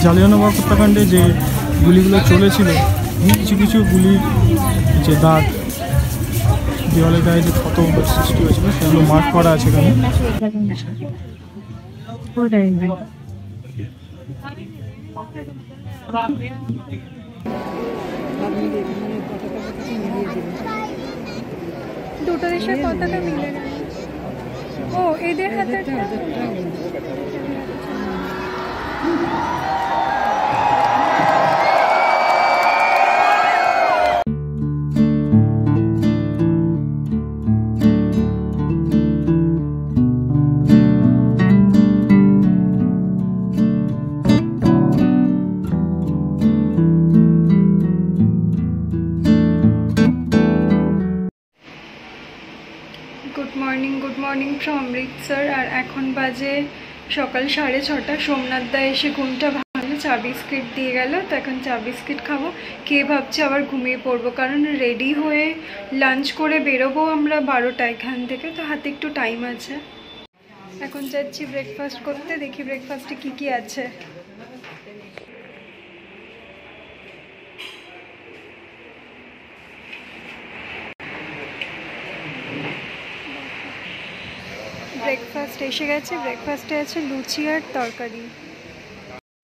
জালিয়ানওয়ালা হত্যাকাণ্ডে যে গুলিগুলো চলেছিল, কিছু কিছু গুলির যে দাগ দেওয়ালের গায়ে যে ক্ষত সৃষ্টি হয়েছিল সেগুলো মার্ক করা আছে এখানে। দুটো দেশের পতাকা মিলে গেল। ও এদের হাতে গুড মর্নিং ফ্রম অমৃতসর। আর এখন বাজে সকাল 6:30। সোমনাথ দা এসে ঘুমটা ভাঙলো, চা বিস্কিট দিয়ে গেল। তো এখন চা বিস্কিট খাবো, খেয়ে ভাবছি আবার ঘুমিয়ে পড়বো, কারণ রেডি হয়ে লাঞ্চ করে বেরোবো আমরা 12টা এখান থেকে, তো হাতে একটু টাইম আছে। এখন যাচ্ছি ব্রেকফাস্ট করতে, দেখি ব্রেকফাস্টে কি কি আছে। ব্রেকফাস্ট এসে গেছে, ব্রেকফাস্টে আছে লুচি আর তরকারি।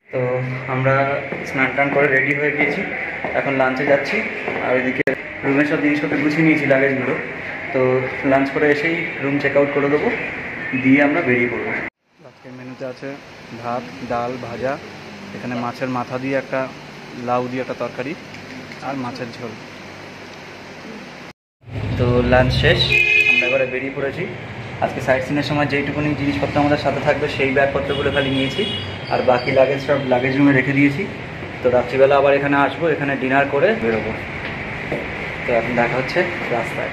তো আমরা স্নান টান করে রেডি হয়ে গিয়েছি, এখন লাঞ্চে যাচ্ছি। আর ওইদিকে রুমের সব জিনিসপত্র গুছিয়ে নিয়েছি, লাগেজগুলো। তো লাঞ্চ করে এসেই রুম চেক আউট করে দেবো, দিয়ে আমরা বেরিয়ে পড়বো। আজকের মেনুতে আছে ভাত, ডাল, ভাজা, এখানে মাছের মাথা দিয়ে একটা, লাউ দিয়ে একটা তরকারি, আর মাছের ঝোল। তো লাঞ্চ শেষ, আমরা এবারে বেরিয়ে পড়েছি। আজকে সাইট সিনের সময় যেইটুকুনি জিনিসপত্র আমাদের সাথে থাকবে সেই ব্যাগপত্রগুলো খালি নিয়েছি, আর বাকি লাগেজ সব লাগেজ রুমে রেখে দিয়েছি। তো রাত্রিবেলা আবার এখানে আসবো, এখানে ডিনার করে বেরোবো। তো এখন দেখা হচ্ছে রাস্তায়।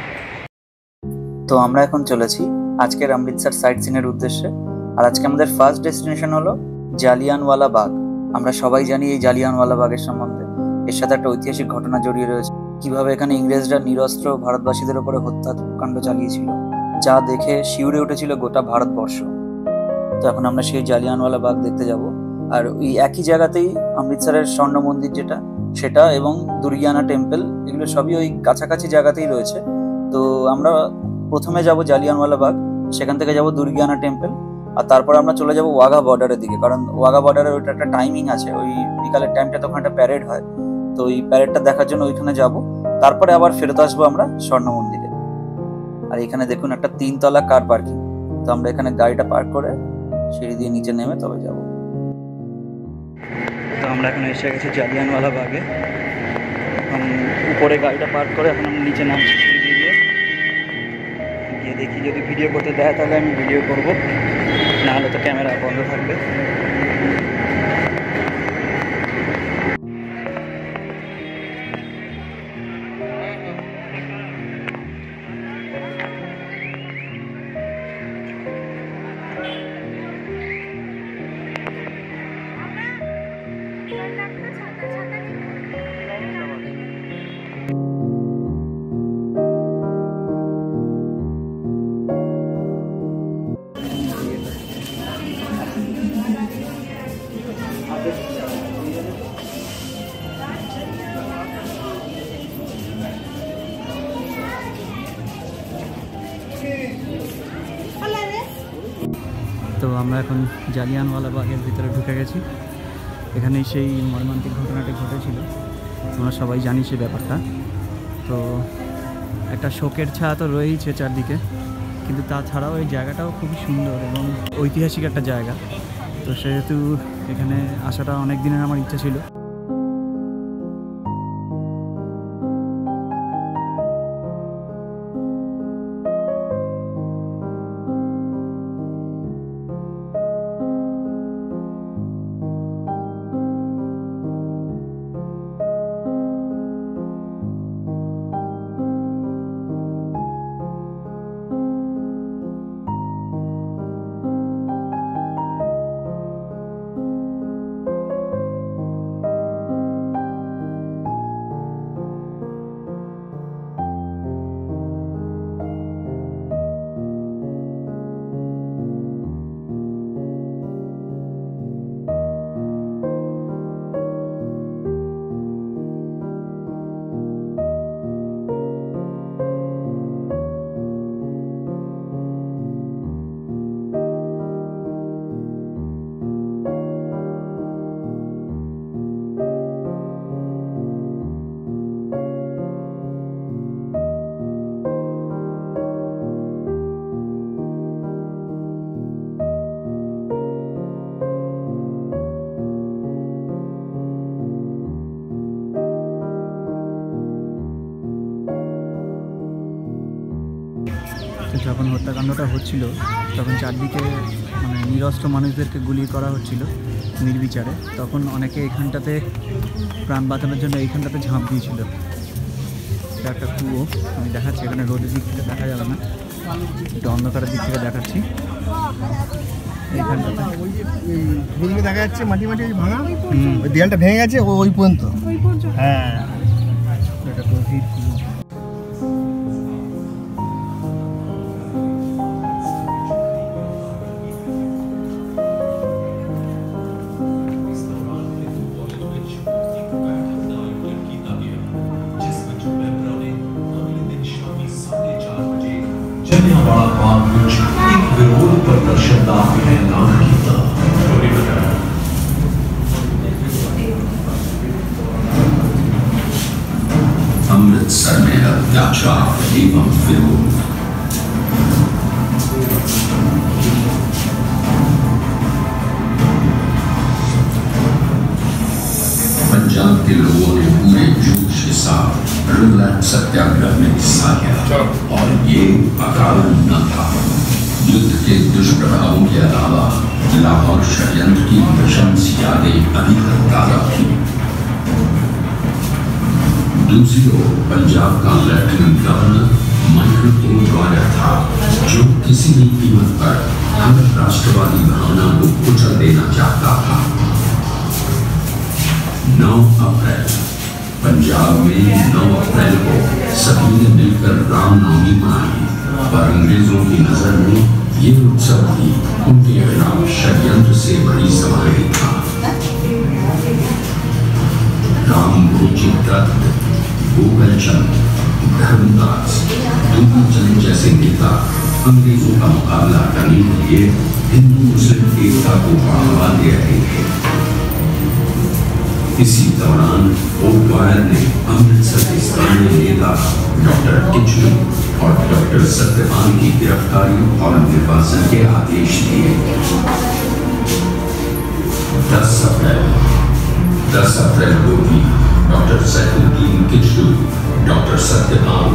তো আমরা এখন চলেছি আজকের অমৃতসর সাইট সিনের উদ্দেশ্যে। আর আজকে আমাদের ফার্স্ট ডেস্টিনেশন হলো জালিয়ানওয়ালা বাগ। আমরা সবাই জানি এই জালিয়ানওয়ালা বাগের সম্বন্ধে, এর সাথে একটা ঐতিহাসিক ঘটনা জড়িয়ে রয়েছে। কিভাবে এখানে ইংরেজরা নিরস্ত্র ভারতবাসীদের উপরে হত্যাকাণ্ড চালিয়েছিল, যা দেখে শিউরে উঠেছিল গোটা ভারতবর্ষ। তো এখন আমরা সেই জালিয়ানওয়ালা বাগ দেখতে যাব। আর ওই একই জায়গাতেই অমৃতসরের স্বর্ণ মন্দির যেটা, সেটা এবং দুর্গিয়ানা টেম্পল, এগুলো সবই ওই কাছাকাছি জায়গাতেই রয়েছে। তো আমরা প্রথমে যাব জালিয়ানওয়ালা বাগ, সেখান থেকে যাব দুর্গিয়ানা টেম্পল, আর তারপর আমরা চলে যাব ওয়াঘা বর্ডারের দিকে। কারণ ওয়াঘা বর্ডারের ওইটা একটা টাইমিং আছে, ওই বিকালের টাইমটা তখন একটা প্যারেড হয়। তো ওই প্যারেডটা দেখার জন্য ওইখানে যাব, তারপরে আবার ফেরত আসবো আমরা স্বর্ণ মন্দিরে। আর এখানে দেখুন একটা 3তলা কার পার্কিং। তো আমরা এখানে গাড়িটা পার্ক করে সিঁড়ি দিয়ে নিচে নেমে তবে যাব। তো আমরা এখন এসে গেছি জালিয়ানওয়ালা বাগে। এখন উপরে গাড়িটা পার্ক করে এখন আমরা নিচে নামছি সিঁড়ি দিয়ে গিয়ে দেখি যদি ভিডিও করতে দেয় তাহলে আমি ভিডিও করব, নাহলে তো ক্যামেরা বন্ধ থাকবে। তো আমরা এখন জালিয়ানওয়ালা বাগের ভিতরে ঢুকে গেছি। এখানে সেই মর্মান্তিক ঘটনাটি ঘটেছিল, আমরা সবাই জানি সে ব্যাপারটা। তো একটা শোকের ছায়া তো রয়েইছে চারদিকে, কিন্তু তাছাড়াও এই জায়গাটাও খুবই সুন্দর এবং ঐতিহাসিক একটা জায়গা। তো সেহেতু এখানে আসাটা অনেক দিনের আমার ইচ্ছা ছিল। যখন হত্যাকাণ্ডটা হচ্ছিল তখন চারদিকে মানে নিরস্ত্র মানুষদেরকে গুলি করা হচ্ছিল নির্বিচারে, তখন অনেকে এখানটাতে প্রাণ বাঁচানোর জন্য এইখানটাতে ঝাঁপ দিয়েছিল। এটা একটা কুয়ো, আমি দেখাচ্ছি, এখানে রোদের দিক থেকে দেখা যাবে না, একটু অন্ধকারের দিক থেকে দেখাচ্ছি। এইখানটাতে দেখা যাচ্ছে মাটি মাটি ভাঙা, ওই দেয়ালটা ভেঙে গেছে ওই পর্যন্ত। হ্যাঁ, এটা গভীর কুয়ো। जलियांवाला बाग विच एक विरोध प्रदर्शन का ऐलान किया। अमृतसर में अत्याचार एवं विरोध। पंजाब के लोगों ने पूरे जोश के साथ रिलायंस सत्याग्रह में हिस्सा लिया और ये अकारण न था। युद्ध के दुष्प्रभावों के अलावा लाहौर षड्यंत्र की नृशंस यादें अभी तक ताजा थी। दूसरी ओर पंजाब का लेफ्टिनेंट गवर्नर माइकल ड्वायर था, जो किसी भी कीमत पर हर राष्ट्रवादी भावना को कुचल देना चाहता था। 9 अप्रैल पंजाब में 9 अप्रैल को सभी ने मिलकर रामनवमी मनाई, पर अंग्रेजों की नजर में ये उत्सव भी उनके खिलाफ षड्यंत्र से बड़ी समारोह था। राम भोजदत्त, गोपालचंद, धर्मदास, दुर्गाचंद जैसे नेता अंग्रेजों का मुकाबला करने के लिए हिंदू मुस्लिम एकता को बढ़ावा दे रहे थे। इसी दौरान ओडवायर ने अमृतसर के स्थानीय नेता डॉक्टर किचलू और डॉक्टर सत्यपाल की गिरफ्तारी और निर्वासन के आदेश दिए। 10 अप्रैल को भी डॉक्टर सैफुद्दीन किचलू, डॉक्टर सत्यपाल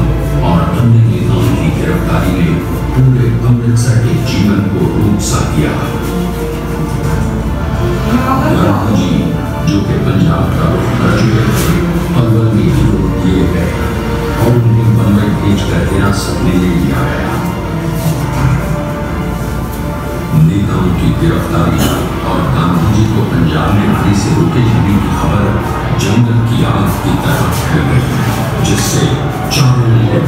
और अन्य नेताओं की गिरफ्तारी ने पूरे अमृतसर के जीवन को रूप सा दिया। गांधी जो कि पंजाब का रुख कर चुके थे, पलवल में ही रोक दिए गए और उन्हें बम्बई भेजकर हिरासत में ले लिया गया। नेताओं की गिरफ्तारी और गांधी जी को पंजाब में आने से रोके जाने की खबर जंगल की आग की तरह फैल गई, जिससे चारों ओर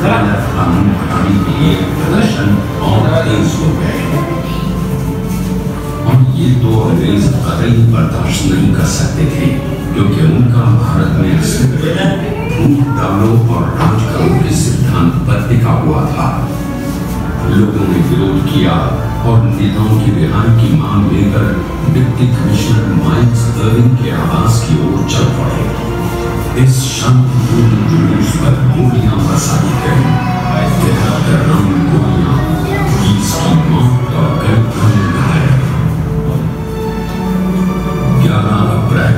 कानून बनाने के लिए प्रदर्शन और तेज हो गए। और ये तो अंग्रेज कतई बर्दाश्त नहीं कर सकते थे, क्योंकि उनका भारत में अस्तित्व फूट डालो और राज करो के सिद्धांत पर टिका हुआ था। लोगों ने विरोध किया और नेताओं की रिहाई की मांग लेकर डिप्टी कमिश्नर माइल्स अर्विन के आवास की ओर चल पड़े। इस शांतिपूर्ण जुलूस पर गोलियां बरसाई गई। 20 की मौत और कई अन्य घायल। 11 अप्रैल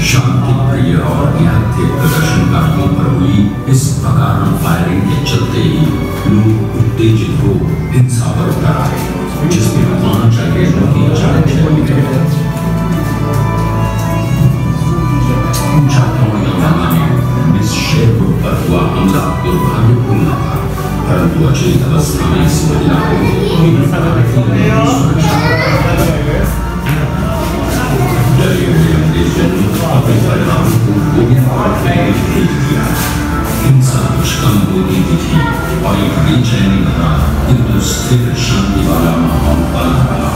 शांति प्रिय और निहत्थे प्रदर्शनकारियों पर हुई इस अकारण फायरिंग के चलते ही लोग उत्तेजित हो हिंसा पर उतर आए, जिसमें 5 अंग्रेजों की जान चली गई। मिस शेरपुर पर हुआ हमला दुर्भाग्यपूर्ण था, परंतु अचेत अवस्था में इस महिला को डरे हुए अंग्रेजों ने अपने परिवारों को गोविंदवाड़ भेज दिया। हिंसा कुछ कम होती थी और एक बेचैनी भरा किंतु स्थिर शांति वाला माहौल बना रहा।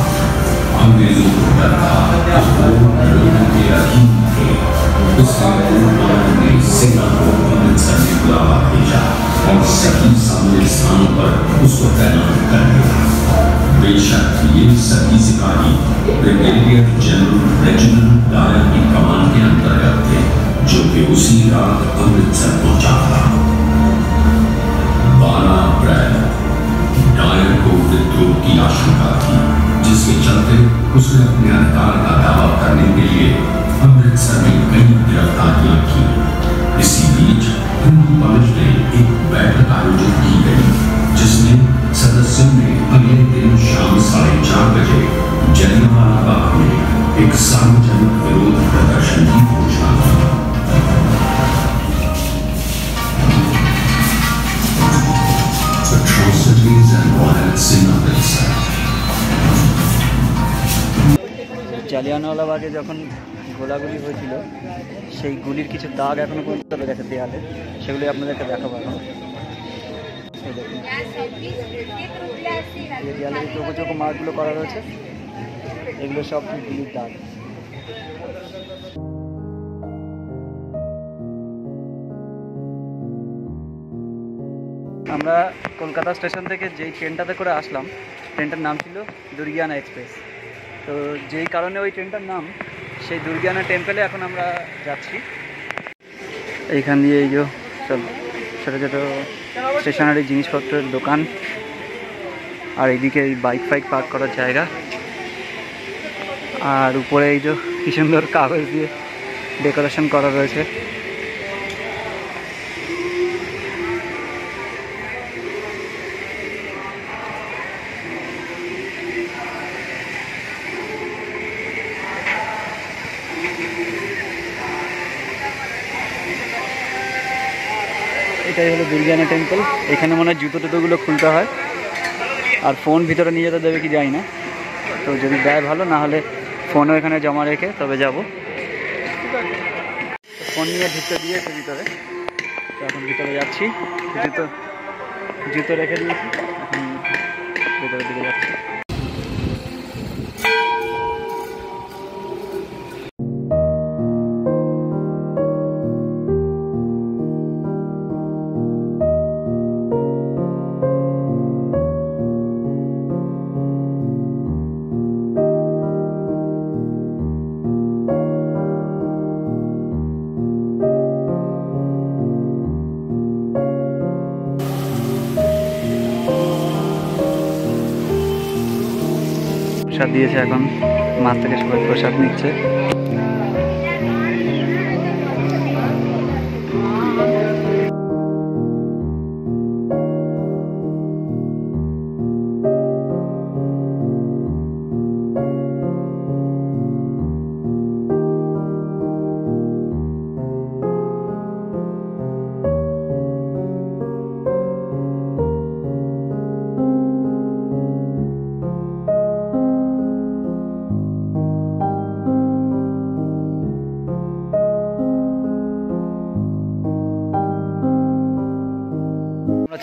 अंग्रेजों को डर था कि वो लोगों के अधीन थे, इसलिए उन्होंने सेना को अमृतसर में बुलावा भेजा और सभी सामने स्थानों पर उसको तैनात कर दिया। बेशक ये सभी सिपाही ब्रिगेडियर जनरल रेजिमेंट डायर की कमान के अंतर्गत थे, जो कि उसी रात अमृतसर पहुंचा था। 12 अप्रैल डायर को विद्रोह की आशंका थी, जिसके चलते उसने अपने अधिकार का दावा करने के लिए अमृतसर में कई गिरफ्तारियां की। इसी बीच हिंदू कॉलेज ने एक बैठक आयोजित की गई, जिसमें सदस्यों ने अगले दिन शाम 4:30 बजे जलियांवाला बाग में एक सार्वजनिक विरोध प्रदर्शन की घोषणा की। Atrocities and riots in Amritsar. Jallianwala বাগে যখন গোলাগুলি হয়েছিল সেই গুলির কিছু দাগ এখনো পর্যন্ত রয়ে গেছে দেয়ালে, সেগুলি আপনাদেরকে দেখাবো এখন। এই দেখুন, এই দেয়ালে চোখো চোখো মার্কগুলো করা রয়েছে, এগুলো সব গুলির দাগ। আমরা কলকাতা স্টেশন থেকে যেই ট্রেনটাতে করে আসলাম, ট্রেনটার নাম ছিল দুর্গিয়ানা এক্সপ্রেস। তো যেই কারণে ওই ট্রেনটার নাম, সেই দুর্গিয়ানা টেম্পেলে এখন আমরা যাচ্ছি। এইখান দিয়ে এই যে সব ছোটো ছোটো স্টেশনারি জিনিসপত্রের দোকান, আর এইদিকে এই বাইক ফাইক পার্ক করার জায়গা, আর উপরে এই যে কি সুন্দর কাগজ দিয়ে ডেকোরেশন করা রয়েছে। এটাই হলো দুর্গিয়ানা টেম্পল। এখানে মনে হয় জুতো টুতোগুলো খুলতে হয়, আর ফোন ভিতরে নিয়ে যেতে দেবে কি যাই না। তো যদি দেয় ভালো, না হলে ফোনও এখানে জমা রেখে তবে যাব। ফোন নিয়ে ঢুকতে দিয়েছে ভিতরে, তো এখন ভিতরে যাচ্ছি। জুতো রেখে দিয়েছি, এখন ভিতরের দিকে যাচ্ছি। প্রসাদ দিয়েছে, এখন মাঠ থেকে সবাই প্রসাদ নিচ্ছে।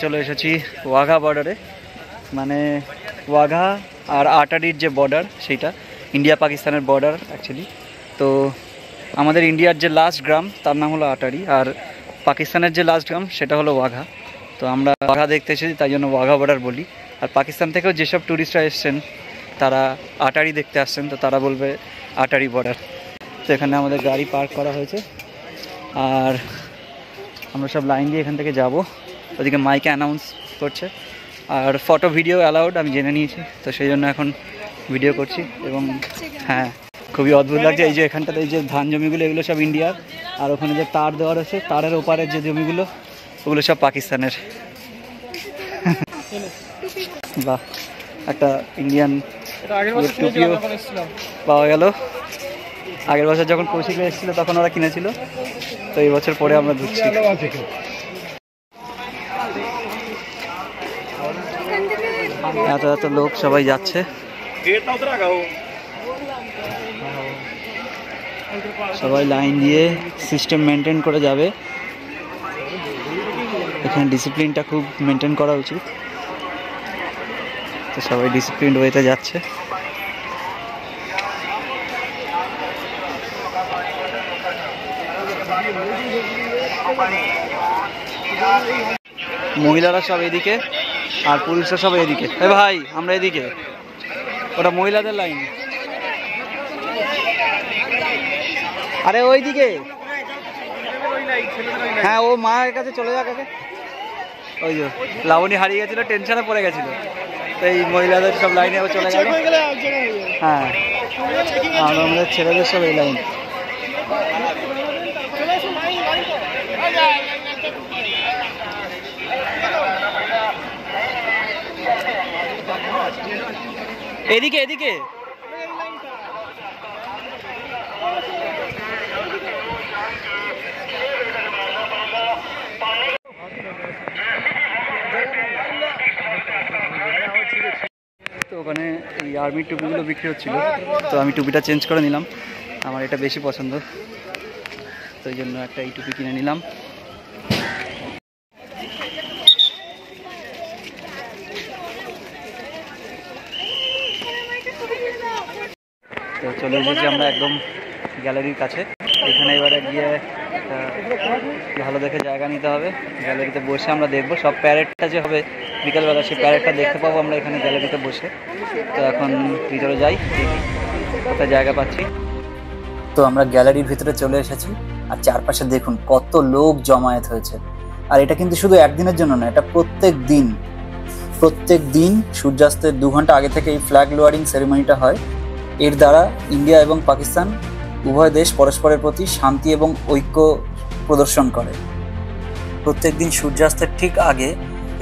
চলে এসেছি ওয়াঘা বর্ডারে, মানে ওয়াঘা আর আটারির যে বর্ডার, সেইটা ইন্ডিয়া পাকিস্তানের বর্ডার অ্যাকচুয়ালি। তো আমাদের ইন্ডিয়ার যে লাস্ট গ্রাম তার নাম হলো আটারি, আর পাকিস্তানের যে লাস্ট গ্রাম সেটা হলো ওয়াঘা। তো আমরা ওয়াঘা দেখতে এসেছি, তাই জন্য ওয়াঘা বর্ডার বলি। আর পাকিস্তান থেকেও যেসব ট্যুরিস্টরা এসছেন তারা আটারি দেখতে আসছেন, তো তারা বলবে আটারি বর্ডার। তো এখানে আমাদের গাড়ি পার্ক করা হয়েছে, আর আমরা সব লাইন দিয়ে এখান থেকে যাব। ওদিকে মাইকে অ্যানাউন্স করছে, আর ফটো ভিডিও অ্যালাউড আমি জেনে নিয়েছি, তো সেই জন্য এখন ভিডিও করছি। এবং হ্যাঁ, খুবই অদ্ভুত লাগছে। এই যে এখানটাতে এই যে ধান জমিগুলো, এগুলো সব ইন্ডিয়ার, আর ওখানে যে তার দেওয়া রয়েছে, তারের ওপারের যে জমিগুলো, ওগুলো সব পাকিস্তানের। বাহ, একটা ইন্ডিয়ান টুপিও পাওয়া গেল। আগের বছর যখন কৌশিক এসেছিলো তখন ওরা কিনেছিল, তো এই বছর পরে আমরা ঢুকছি। এত এত লোক সবাই যাচ্ছে, সবাই লাইন দিয়ে সিস্টেম মেনটেন করে যাবে। এখানে ডিসিপ্লিনটা খুব মেনটেন করা উচিত, তো সবাই ডিসিপ্লিন ওয়েতে যাচ্ছে। মহিলারা সব এদিকে আর পুরুষরা সব এদিকে। এ ভাই, আমরা এদিকে, ওটা মহিলাদের লাইন। আরে ওইদিকে, হ্যাঁ, ও মায়ের কাছে চলে যাক আগে। ওই যে লাবণী হারিয়ে গেছিল, টেনশনে পড়ে গেছিল, তো এই মহিলাদের সব লাইনে ও চলে গেল। হ্যাঁ, আমাদের ছেলেদের সব এই লাইন। এদিকে এদিকে তো ওখানে এই আর্মির টুপিগুলো বিক্রি হচ্ছিল, তো আমি টুপিটা চেঞ্জ করে নিলাম, আমার এটা বেশি পছন্দ, তো এই জন্য একটা এই টুপি কিনে নিলাম। তো চলে এসেছি আমরা একদম গ্যালারির কাছে। এখানে এবারে গিয়ে ভালো দেখে জায়গা নিতে হবে, গ্যালারিতে বসে আমরা দেখবো সব প্যারেডটা যে হবে বিকালবেলা, সেই প্যারেডটা দেখতে পাবো আমরা এখানে গ্যালারিতে বসে। তো এখন ভিতরে যাই, দেখি কোথায় জায়গা পাচ্ছি। তো আমরা গ্যালারির ভিতরে চলে এসেছি, আর চারপাশে দেখুন কত লোক জমায়েত হয়েছে। আর এটা কিন্তু শুধু একদিনের জন্য না, এটা প্রত্যেক দিন সূর্যাস্তের 2 ঘন্টা আগে থেকে এই ফ্ল্যাগ লোয়ারিং সেরেমনিটা হয়। এর দ্বারা ইন্ডিয়া এবং পাকিস্তান উভয় দেশ পরস্পরের প্রতি শান্তি এবং ঐক্য প্রদর্শন করে। প্রত্যেক দিন সূর্যাস্তের ঠিক আগে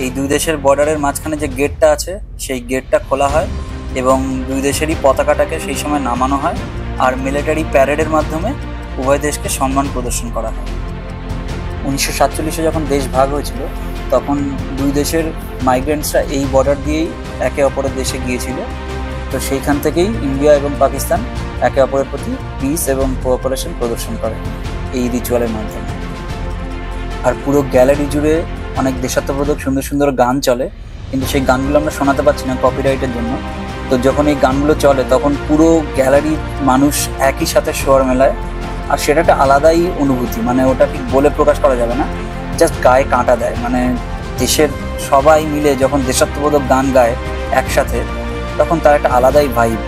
এই দুই দেশের বর্ডারের মাঝখানে যে গেটটা আছে সেই গেটটা খোলা হয় এবং দুই দেশেরই পতাকাটাকে সেই সময় নামানো হয়, আর মিলিটারি প্যারেডের মাধ্যমে উভয় দেশকে সম্মান প্রদর্শন করা হয়। 1947-এ যখন দেশ ভাগ হয়েছিল তখন দুই দেশের মাইগ্রেন্টসরা এই বর্ডার দিয়েই একে অপরের দেশে গিয়েছিল। তো সেইখান থেকেই ইন্ডিয়া এবং পাকিস্তান একে অপরের প্রতি পিস এবং কোঅপারেশন প্রদর্শন করে এই রিচুয়ালের মাধ্যমে। আর পুরো গ্যালারি জুড়ে অনেক দেশাত্মবোধক সুন্দর সুন্দর গান চলে, কিন্তু সেই গানগুলো আমরা শোনাতে পারছি না কপিরাইটের জন্য। তো যখন এই গানগুলো চলে তখন পুরো গ্যালারির মানুষ একই সাথে স্বর মেলায়, আর সেটা একটা আলাদাই অনুভূতি, মানে ওটা ঠিক বলে প্রকাশ করা যাবে না, জাস্ট গায়ে কাঁটা দেয়। মানে দেশের সবাই মিলে যখন দেশাত্মবোধক গান গায় একসাথে, তখন তার একটা আলাদাই ভাইব।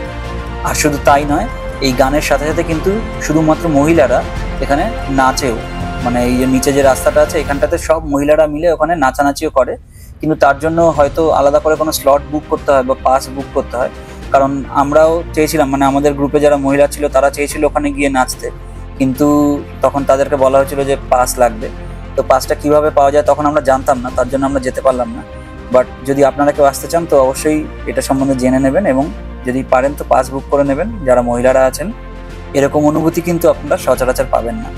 আর শুধু তাই নয়, এই গানের সাথে সাথে কিন্তু শুধুমাত্র মহিলারা এখানে নাচেও, মানে এই যে নিচে যে রাস্তাটা আছে এখানটাতে সব মহিলারা মিলে ওখানে নাচানাচিও করে। কিন্তু তার জন্য হয়তো আলাদা করে কোনো স্লট বুক করতে হয় বা পাস বুক করতে হয়, কারণ আমরাও চেয়েছিলাম, মানে আমাদের গ্রুপে যারা মহিলা ছিল তারা চেয়েছিল ওখানে গিয়ে নাচতে, কিন্তু তখন তাদেরকে বলা হয়েছিল যে পাস লাগবে। তো পাসটা কিভাবে পাওয়া যায় তখন আমরা জানতাম না, তার জন্য আমরা যেতে পারলাম না। বাট যদি আপনারা কেউ আসতে চান তো অবশ্যই এটা সম্বন্ধে জেনে নেবেন, এবং যদি পারেন তো পাস বুক করে নেবেন যারা মহিলারা আছেন। এরকম অনুভূতি কিন্তু আপনারা সচরাচর পাবেন না।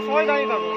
সবাই দাঁড়িয়ে থাকো।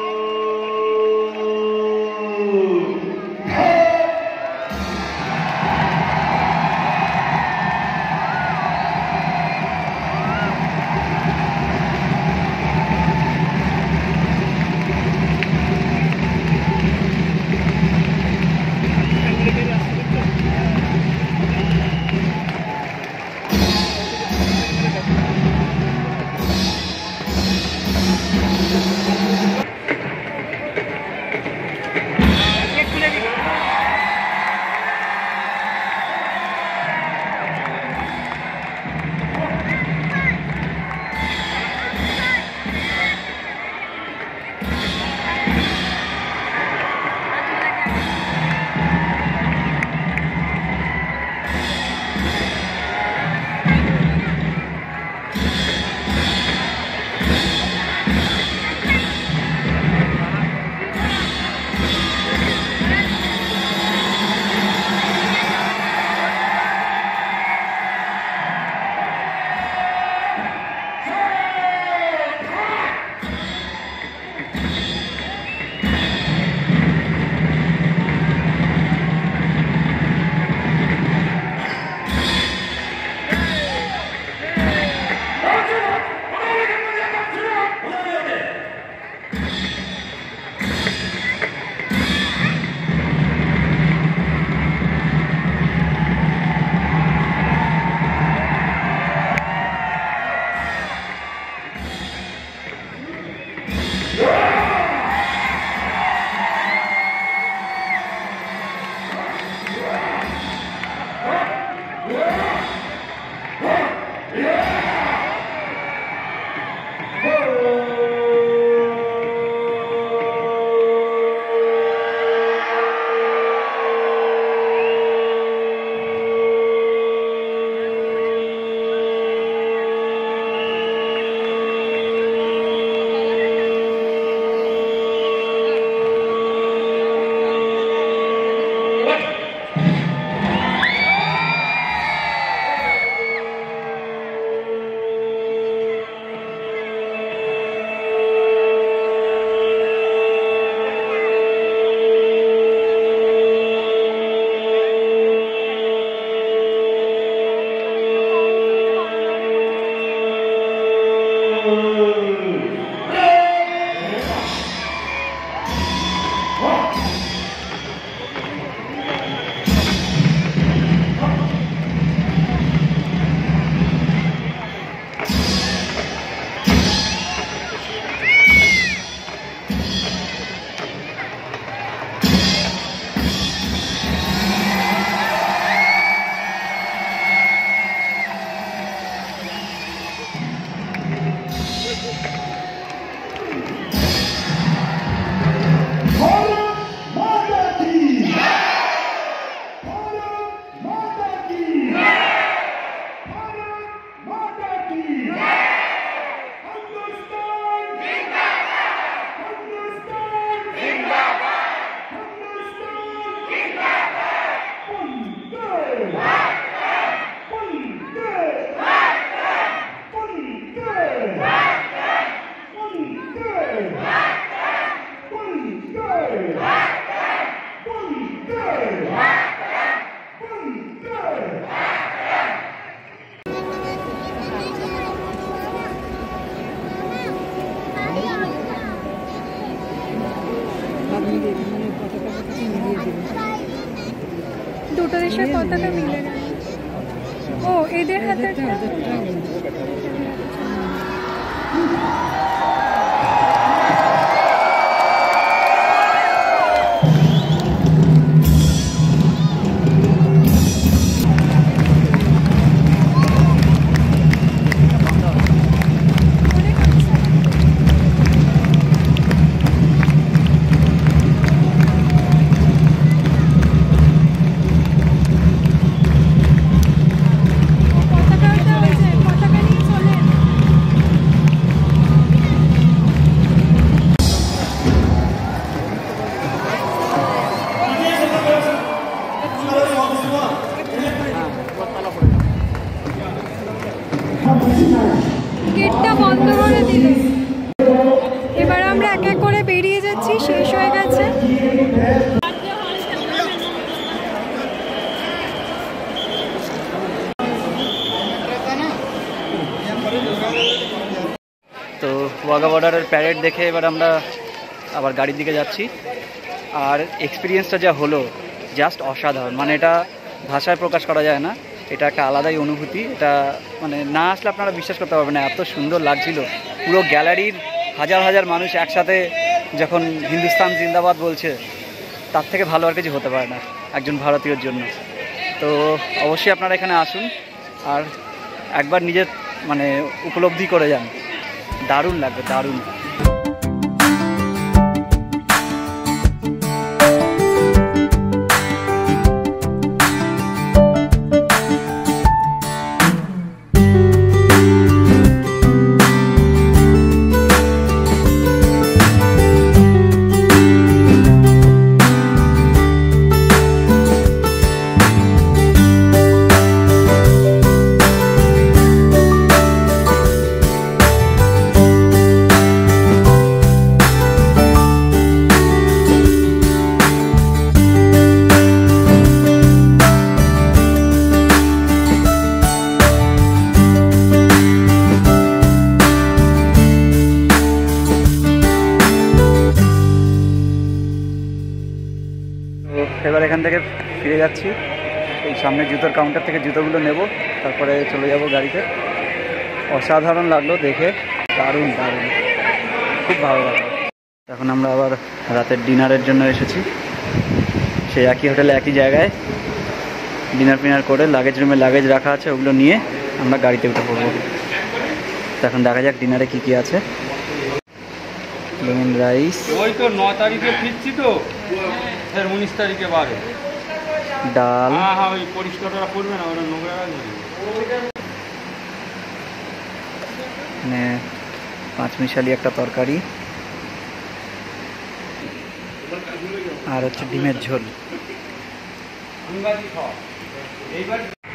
দুটো দেশের পতাকা মিলে গেল। ও এদের হাতে গেটটা বন্ধ করে এবার আমরা এক এক করে বেরিয়ে যাচ্ছি, শেষ হয়ে গেছে। তো ওয়াঘা বর্ডারের প্যারেড দেখে এবার আমরা আবার গাড়ির দিকে যাচ্ছি। আর এক্সপিরিয়েন্সটা যা হলো জাস্ট অসাধারণ, মানে এটা ভাষায় প্রকাশ করা যায় না। এটা একটা আলাদাই অনুভূতি, এটা মানে না আসলে আপনারা বিশ্বাস করতে পারবেন না, এত সুন্দর লাগছিল। পুরো গ্যালারির হাজার হাজার মানুষ একসাথে যখন হিন্দুস্তান জিন্দাবাদ বলছে, তার থেকে ভালো আর কিছু হতে পারে না একজন ভারতীয়র জন্য। তো অবশ্যই আপনারা এখানে আসুন আর একবার নিজের মানে উপলব্ধি করে যান, দারুণ লাগবে, দারুণ। এবার এখান থেকে ফিরে যাচ্ছি, এই সামনে জুতোর কাউন্টার থেকে জুতোগুলো নেব, তারপরে চলে যাব গাড়িতে। অসাধারণ লাগলো দেখে, দারুণ দারুণ, খুব ভালো লাগলো। এখন আমরা আবার রাতের ডিনারের জন্য এসেছি, সেই একই হোটেলে একই জায়গায় ডিনার ফিনার করে লাগেজ রুমে লাগেজ রাখা আছে, ওগুলো নিয়ে আমরা গাড়িতে উঠে পড়বো। তো এখন দেখা যাক ডিনারে কী কী আছে। লেমন রাইস, ওই তো 9 তারিখে ফিরছি তো, 19 তারিখে বারে ডাল, হ্যাঁ ওই পরিষ্কারটা করবে না, ওরা নোংরা রাখবে। মানে পাঁচমিশালি একটা তরকারি, আর হচ্ছে ডিমের ঝোল।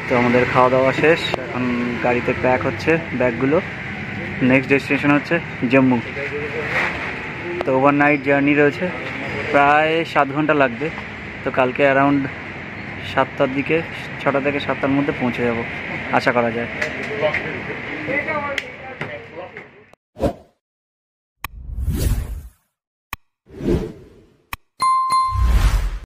তো আমাদের খাওয়া দাওয়া শেষ, এখন গাড়িতে প্যাক হচ্ছে ব্যাগগুলো। নেক্সট ডেস্টিনেশন হচ্ছে জম্মু। তো ওভারনাইট জার্নি রয়েছে, প্রায় 7 ঘন্টা লাগবে। তো কালকে অ্যারাউন্ড 7টার দিকে, 6টা থেকে 7টার মধ্যে পৌঁছে যাব আশা করা যায়।